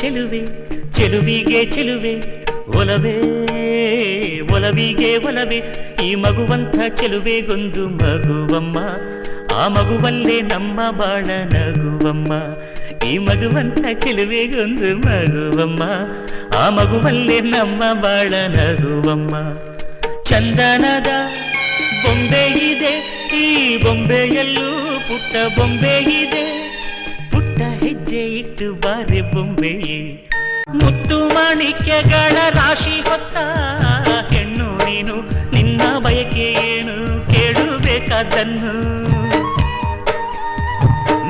ಚೆಲುವೆ ಚೆಲುವಿಗೆ ಚೆಲುವೆ ಒಲವೇ ಒಲವಿಗೆ ಒಲವೇ ಈ ಮಗುವಂಥ ಚೆಲುವೆಗೊಂದು ಮಗುವಮ್ಮ ಆ ಮಗುವಲ್ಲೇ ನಮ್ಮ ಬಾಳ ನಗುವಮ್ಮ ಈ ಮಗುವಂಥ ಚೆಲುವೆಗೊಂದು ಮಗುವಮ್ಮ ಆ ಮಗುವಲ್ಲೇ ನಮ್ಮ ಬಾಳ ನಗುವಮ್ಮ ಚಂದನದ ಬೊಂಬೆ ಇದೆ ಈ ಬೊಂಬೆಯಲ್ಲೂ ಪುಟ್ಟ ಬೊಂಬೆ ಇದೆ ಪುಟ್ಟ ಹೆಜ್ಜೆ ಇಟ್ಟು ಬಾರೆ ಬೊಂಬೆಯೇ ಮುತ್ತು ಮಾಣಿಕ್ಯಗಳ ರಾಶಿ ಹೊತ್ತ ಹೆಣ್ಣು ನೀನು ನಿನ್ನ ಬಯಕೆ ಏನು ಕೇಳಬೇಕಾದನ್ನು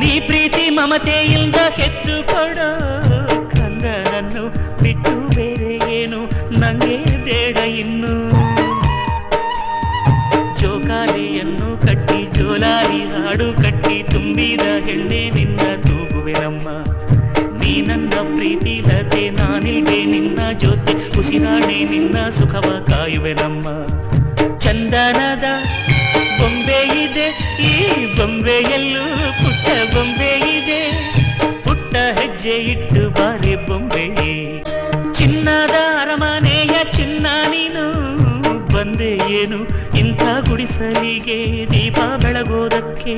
ನೀ ಪ್ರೀತಿ ಮಮತೆಯಿಂದ ಹೆತ್ತು ಕೊಡೋ ಕಂದನನ್ನು ಬಿಟ್ಟು ಬೇರೆ ಏನು ನಂಗೆ ಬೇಡ ಇನ್ನು ಜೋಕಾಲಿಯನ್ನು ಕಟ್ಟಿ ಜೋಲಾರಿ ಹಾಡು ಕಟ್ಟಿ ತುಂಬಿದ ಹೆಣ್ಣೆ ನಿನ್ನ ತೂಗುವೆನಮ್ಮ ನೀ ನನ್ನ ಪ್ರೀತಿ ಲತೆ ನಾನಿಲ್ದೆ ನಿನ್ನ ಜೊತೆ ಉಸಿರಾಡಿ ನಿನ್ನ ಸುಖವ ಕಾಯುವೆನಮ್ಮ ಚಂದನದ ಬೊಂಬೆ ಇದೆ ಈ ಬೊಂಬೆಯಲ್ಲೂ ಪುಟ್ಟ ಬೊಂಬೆ ಇದೆ ಪುಟ್ಟ ಹೆಜ್ಜೆ ಇಟ್ಟು ಬಾರಿ ಬೊಂಬೆ ಚಿನ್ನದ ಅರಮನೆಯ ಚಿನ್ನ ನೀನು ಬಂದೆ ಏನು ಇಂಥ ಗುಡಿಸಲಿಗೆ ದೀಪ ಬೆಳಗೋದಕ್ಕೆ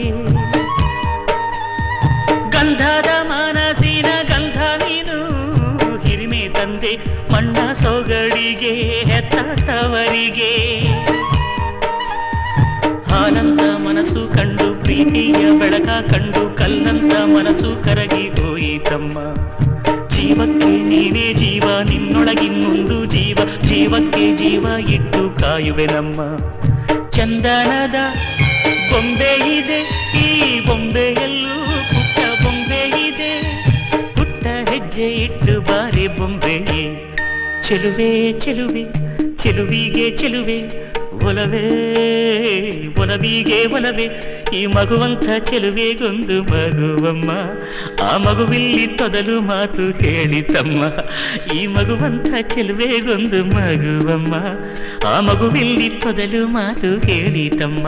ಗಂಧದ ಮನಸ್ಸಿನ ಗಂಧ ನೀನು ಹಿರಿಮೆ ತಂದೆ ಮಣ್ಣ ಸೊಗಡಿಗೆ ಹೆತ್ತವರಿಗೆ ಹಾಲಂತ ಮನಸ್ಸು ಕಂಡು ಪ್ರೀತಿಯ ಬೆಳಕ ಕಂಡು ಕಲ್ಲಂತ ಮನಸ್ಸು ಕರಗಿ ಹೋಯಿತಮ್ಮ ಜೀವಕ್ಕೆ ನೀನೇ ಜೀವ ನಿನ್ನೊಳಗಿನ್ನೊಂದು ಜೀವ ಜೀವಕ್ಕೆ ಜೀವ ಇಟ್ಟು ಕಾಯುವೆನಮ್ಮ ಚಂದನದ ಬೊಂಬೆ ಇದೆ ಈ ಬೊಂಬೆಯಲ್ಲೂ ಪುಟ್ಟ ಬೊಂಬೆ ಇದೆ ಪುಟ್ಟ ಹೆಜ್ಜೆ ಇಟ್ಟು ಬಾರಿ ಬೊಂಬೆ ಚೆಲುವೆ ಚೆಲುವೆ ಚೆಲುವಿಗೆ ಚೆಲುವೆ ಒಲವೇ ಒಲವಿಗೆ ಒಲವೇ ಈ ಮಗುವಂಥ ಚೆಲುವೆಗೊಂದು ಮಗುವಮ್ಮ ಆ ಮಗುವಿಲ್ಲಿ ತೊದಲು ಮಾತು ಹೇಳಿತಮ್ಮ ಈ ಮಗುವಂಥ ಚೆಲುವೆಗೊಂದು ಮಗುವಮ್ಮ ಆ ಮಗುವಿಲ್ಲಿ ತೊದಲು ಮಾತು ಹೇಳಿತಮ್ಮ